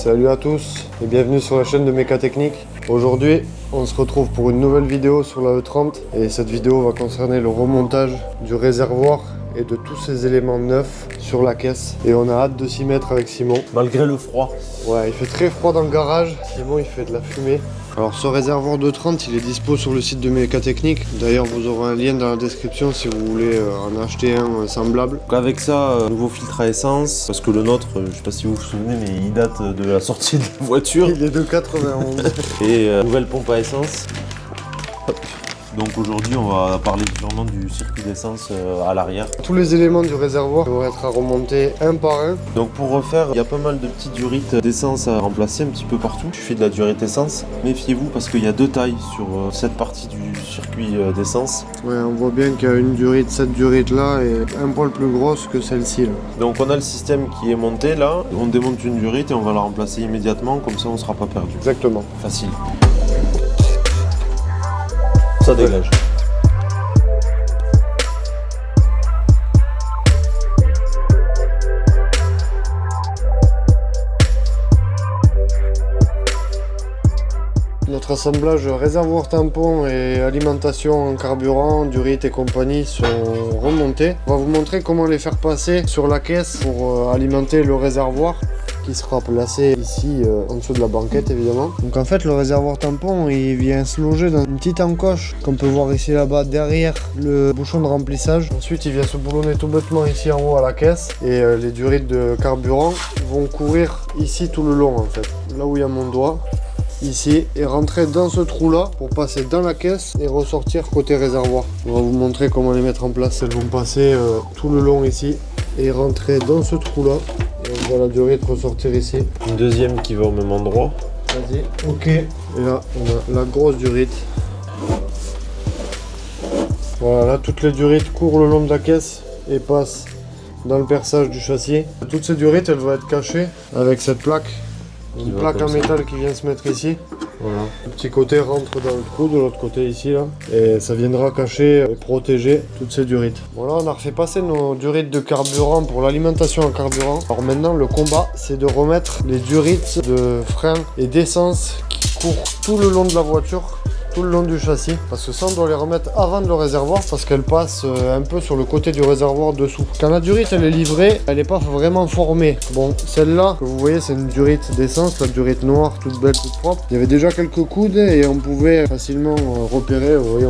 Salut à tous et bienvenue sur la chaîne de Mécatechnique. Aujourd'hui, on se retrouve pour une nouvelle vidéo sur la E30 et cette vidéo va concerner le remontage du réservoir et de tous ces éléments neufs sur la caisse. Et on a hâte de s'y mettre avec Simon. Malgré le froid. Ouais, il fait très froid dans le garage. Simon, il fait de la fumée. Alors ce réservoir de 30, il est dispo sur le site de Mécatechnique. D'ailleurs, vous aurez un lien dans la description si vous voulez en acheter un semblable. Donc avec ça, nouveau filtre à essence, parce que le nôtre, je sais pas si vous vous souvenez, mais il date de la sortie de la voiture. Il est de 91. Et nouvelle pompe à essence. Donc aujourd'hui, on va parler vraiment du circuit d'essence à l'arrière. Tous les éléments du réservoir vont être à remonter un par un. Donc pour refaire, il y a pas mal de petites durites d'essence à remplacer un petit peu partout. Je fais de la durite essence. Méfiez-vous parce qu'il y a deux tailles sur cette partie du circuit d'essence. Ouais, on voit bien qu'il y a une durite, cette durite là est un poil plus grosse que celle-ci là. Donc on a le système qui est monté là. On démonte une durite et on va la remplacer immédiatement, comme ça on ne sera pas perdu. Exactement. Facile. Ça dégage. Notre assemblage réservoir tampon et alimentation en carburant, durite et compagnie sont remontés. On va vous montrer comment les faire passer sur la caisse pour alimenter le réservoir qui sera placé ici en dessous de la banquette évidemment. Donc en fait le réservoir tampon il vient se loger dans une petite encoche qu'on peut voir ici là-bas derrière le bouchon de remplissage. Ensuite il vient se boulonner tout bêtement ici en haut à la caisse et les durites de carburant vont courir ici tout le long en fait. Là où il y a mon doigt. Ici et rentrer dans ce trou là pour passer dans la caisse et ressortir côté réservoir. On va vous montrer comment les mettre en place. Elles vont passer tout le long ici et rentrer dans ce trou là et on voit la durite ressortir ici. Une deuxième qui va au même endroit. Vas-y. Ok. Et là on a la grosse durite. Voilà, là toutes les durites courent le long de la caisse et passent dans le perçage du châssis. Toutes ces durites elles vont être cachées avec cette plaque. Une plaque en métal qui vient se mettre ici. Voilà. Le petit côté rentre dans le trou, de l'autre côté ici là. Et ça viendra cacher et protéger toutes ces durites. Voilà, on a refait passer nos durites de carburant pour l'alimentation en carburant. Alors maintenant le combat c'est de remettre les durites de frein et d'essence qui courent tout le long de la voiture. Tout le long du châssis, parce que ça on doit les remettre avant le réservoir parce qu'elle passe un peu sur le côté du réservoir dessous. Quand la durite elle est livrée, elle n'est pas vraiment formée. Bon, celle-là que vous voyez c'est une durite d'essence, la durite noire toute belle, toute propre. Il y avait déjà quelques coudes et on pouvait facilement repérer. Vous voyez,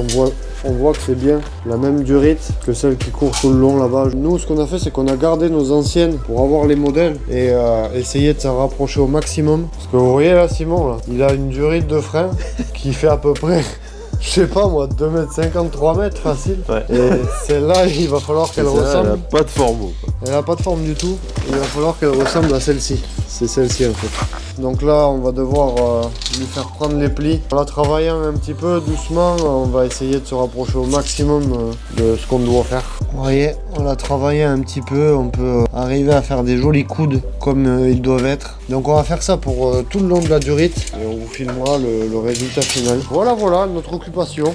on voit que c'est bien la même durite que celle qui court tout le long là-bas. Nous ce qu'on a fait c'est qu'on a gardé nos anciennes pour avoir les modèles et essayer de s'en rapprocher au maximum. Parce que vous voyez là Simon, là, il a une durite de frein qui fait à peu près je sais pas moi, 2,50 m, 3 m facile. Ouais. Et celle-là, il va falloir qu'elle ressemble. Elle a pas de forme. Elle a pas de forme du tout. Il va falloir qu'elle ressemble à celle-ci. C'est celle-ci en fait. Donc là, on va devoir lui faire prendre les plis. En la travaillant un petit peu doucement, on va essayer de se rapprocher au maximum de ce qu'on doit faire. Vous voyez, on l'a travaillé un petit peu. On peut arriver à faire des jolis coudes comme ils doivent être. Donc on va faire ça pour tout le long de la durite. Et on vous filmera le résultat final. Voilà, notre occupation.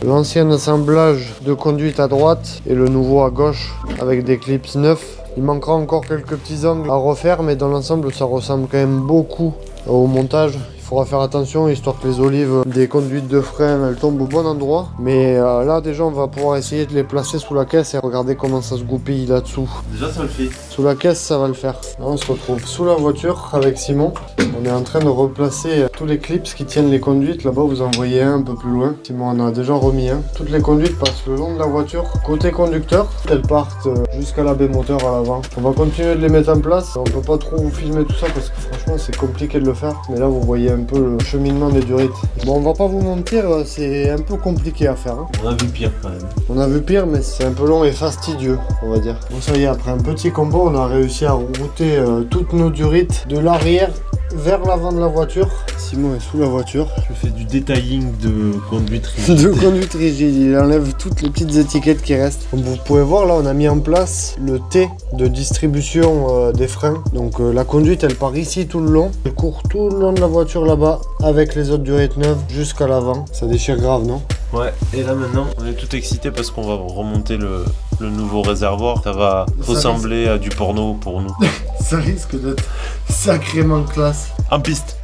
L'ancien assemblage de conduite à droite et le nouveau à gauche avec des clips neufs. Il manquera encore quelques petits angles à refaire, mais dans l'ensemble, ça ressemble quand même beaucoup au montage. Il faudra faire attention, histoire que les olives des conduites de frein, elles tombent au bon endroit. Mais là, déjà, on va pouvoir essayer de les placer sous la caisse et regarder comment ça se goupille là-dessous. Déjà, ça le fait. Sous la caisse, ça va le faire. Là, on se retrouve sous la voiture avec Simon. On est en train de replacer tous les clips qui tiennent les conduites. Là-bas, vous en voyez un peu plus loin. Simon en a déjà remis un. Toutes les conduites passent le long de la voiture. Côté conducteur, elles partent jusqu'à la baie moteur à l'avant. On va continuer de les mettre en place. On peut pas trop vous filmer tout ça parce que franchement, c'est compliqué de le faire. Mais là, vous voyez un peu le cheminement des durites. Bon, on va pas vous mentir, c'est un peu compliqué à faire. Hein. On a vu pire quand même. On a vu pire, mais c'est un peu long et fastidieux, on va dire. Bon, ça y est, après un petit combo, on a réussi à router toutes nos durites de l'arrière vers l'avant de la voiture. Simon est sous la voiture. Je fais du detailing de conduite rigide. De conduite rigide, il enlève toutes les petites étiquettes qui restent. Comme vous pouvez voir, là on a mis en place le T de distribution des freins. Donc la conduite elle part ici tout le long. Elle court tout le long de la voiture là-bas avec les autres durites neuves jusqu'à l'avant. Ça déchire grave, non? Ouais, et là maintenant on est tout excité parce qu'on va remonter le nouveau réservoir. Ça va ressembler à du porno pour nous. Ça risque d'être sacrément classe. En piste.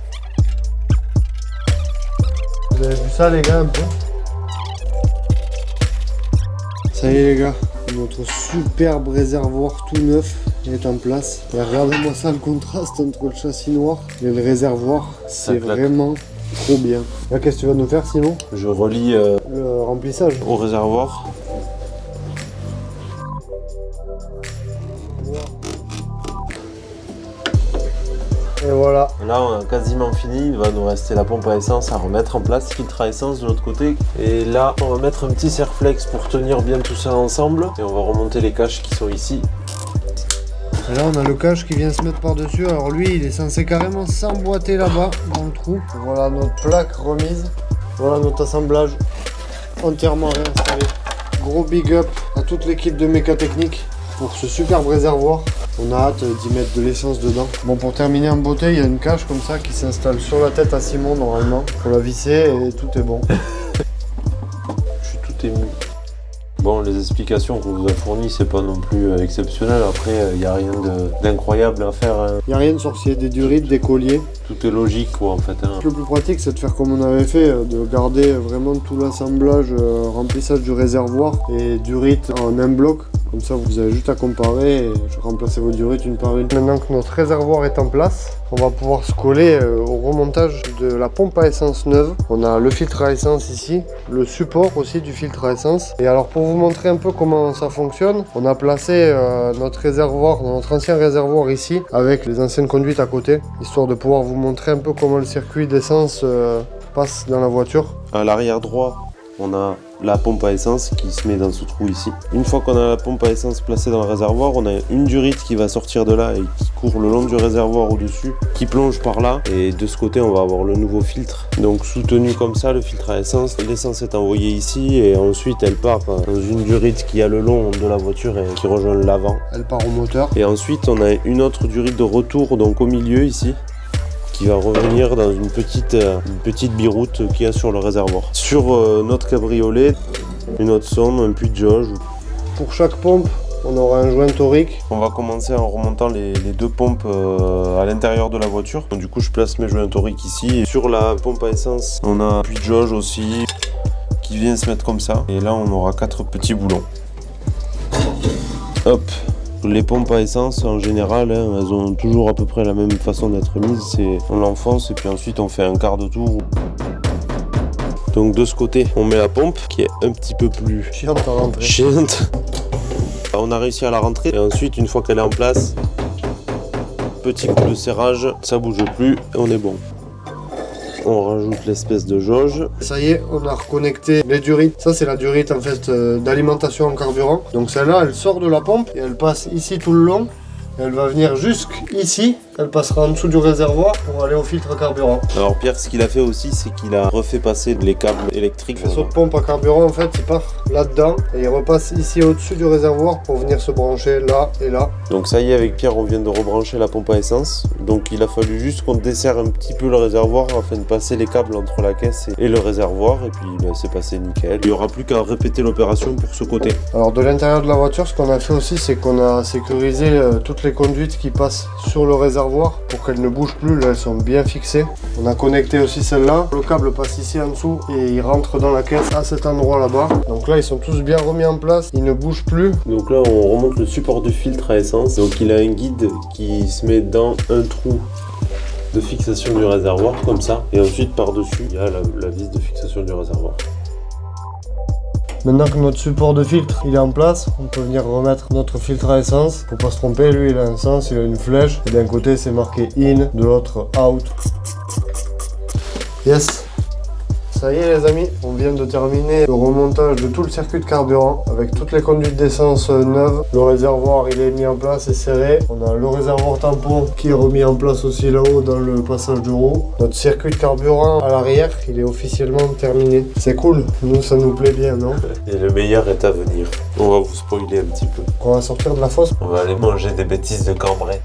Vous avez vu ça les gars un peu? Ça y est les gars, notre superbe réservoir tout neuf est en place. Et regardez-moi ça, le contraste entre le châssis noir et le réservoir, c'est vraiment trop bien. Là, qu'est-ce que tu vas nous faire Simon? Je relie le remplissage au réservoir. Et voilà. Là on a quasiment fini, il va nous rester la pompe à essence à remettre en place, filtre à essence de l'autre côté. Et là on va mettre un petit serre-flex pour tenir bien tout ça ensemble. Et on va remonter les caches qui sont ici. Et là on a le cache qui vient se mettre par dessus. Alors lui il est censé carrément s'emboîter là-bas dans le trou. Voilà notre plaque remise. Voilà notre assemblage entièrement réinstallé. Gros big up à toute l'équipe de Mécatechnique pour ce superbe réservoir. On a hâte d'y mettre de l'essence dedans. Bon, pour terminer en beauté, il y a une cache comme ça qui s'installe sur la tête à Simon normalement. Faut la visser et tout est bon. Je suis tout ému. Bon, les explications qu'on vous a fournies, c'est pas non plus exceptionnel. Après, il n'y a rien d'incroyable à faire. Hein. Il n'y a rien de sorcier, des durites, des colliers. Tout est logique, quoi, en fait. Hein. Le plus pratique, c'est de faire comme on avait fait, de garder vraiment tout l'assemblage, remplissage du réservoir et durites en un bloc. Comme ça, vous avez juste à comparer et remplacer vos durites une par une. Maintenant que notre réservoir est en place, on va pouvoir se coller au remontage de la pompe à essence neuve. On a le filtre à essence ici, le support aussi du filtre à essence. Et alors pour vous montrer un peu comment ça fonctionne, on a placé notre réservoir, notre ancien réservoir ici, avec les anciennes conduites à côté, histoire de pouvoir vous montrer un peu comment le circuit d'essence passe dans la voiture. À l'arrière droit, on a la pompe à essence qui se met dans ce trou ici. Une fois qu'on a la pompe à essence placée dans le réservoir, on a une durite qui va sortir de là et qui court le long du réservoir au-dessus, qui plonge par là. Et de ce côté, on va avoir le nouveau filtre. Donc soutenu comme ça, le filtre à essence. L'essence est envoyée ici et ensuite elle part dans une durite qui a le long de la voiture et qui rejoint l'avant. Elle part au moteur. Et ensuite, on a une autre durite de retour, donc au milieu ici, qui va revenir dans une petite biroute qu'il y a sur le réservoir. Sur notre cabriolet, une autre sonde, un puits de jauge. Pour chaque pompe, on aura un joint torique. On va commencer en remontant les deux pompes à l'intérieur de la voiture. Donc, du coup, je place mes joints toriques ici. Et sur la pompe à essence, on a un puits de jauge aussi qui vient se mettre comme ça. Et là, on aura 4 petits boulons. Hop. Les pompes à essence en général, hein, elles ont toujours à peu près la même façon d'être mises. On l'enfonce et puis ensuite on fait un quart de tour. Donc de ce côté, on met la pompe qui est un petit peu plus chiante à rentrer. Chiante. On a réussi à la rentrer et ensuite une fois qu'elle est en place, petit coup de serrage, ça bouge plus et on est bon. On rajoute l'espèce de jauge. Ça y est, on a reconnecté les durites. Ça, c'est la durite en fait d'alimentation en carburant. Donc celle-là, elle sort de la pompe et elle passe ici tout le long. Et elle va venir jusqu'ici. Elle passera en dessous du réservoir pour aller au filtre carburant. Alors Pierre, ce qu'il a fait aussi, c'est qu'il a refait passer les câbles électriques. Le faisceau de pompe à carburant, en fait, il part là-dedans et il repasse ici au-dessus du réservoir pour venir se brancher là et là. Donc ça y est, avec Pierre, on vient de rebrancher la pompe à essence. Donc il a fallu juste qu'on desserre un petit peu le réservoir afin de passer les câbles entre la caisse et le réservoir. Et puis c'est passé nickel. Il n'y aura plus qu'à répéter l'opération pour ce côté. Alors de l'intérieur de la voiture, ce qu'on a fait aussi, c'est qu'on a sécurisé toutes les conduites qui passent sur le réservoir pour qu'elles ne bougent plus. Là, elles sont bien fixées. On a connecté aussi celle-là. Le câble passe ici en dessous et il rentre dans la caisse à cet endroit là-bas. Donc là, ils sont tous bien remis en place. Ils ne bougent plus. Donc là, on remonte le support du filtre à essence. Donc il a un guide qui se met dans un trou de fixation du réservoir comme ça. Et ensuite, par-dessus, il y a la vis de fixation du réservoir. Maintenant que notre support de filtre il est en place, on peut venir remettre notre filtre à essence. Faut pas se tromper, lui il a un sens, il a une flèche. Et d'un côté c'est marqué in, de l'autre out. Yes. Ça y est les amis, on vient de terminer le remontage de tout le circuit de carburant avec toutes les conduites d'essence neuves. Le réservoir il est mis en place et serré. On a le réservoir tampon qui est remis en place aussi là-haut dans le passage de roue. Notre circuit de carburant à l'arrière il est officiellement terminé. C'est cool, nous ça nous plaît bien, non? Et le meilleur est à venir. On va vous spoiler un petit peu. On va sortir de la fosse. On va aller manger des bêtises de Cambrai.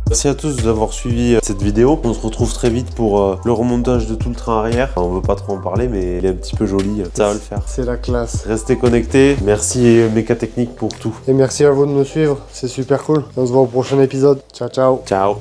Merci à tous d'avoir suivi cette vidéo. On se retrouve très vite pour le remontage de tout le train arrière. On veut pas trop en parler, mais il est un petit peu joli. Ça va le faire. C'est la classe. Restez connectés. Merci Mécatechnique pour tout. Et merci à vous de nous suivre. C'est super cool. On se voit au prochain épisode. Ciao, ciao. Ciao.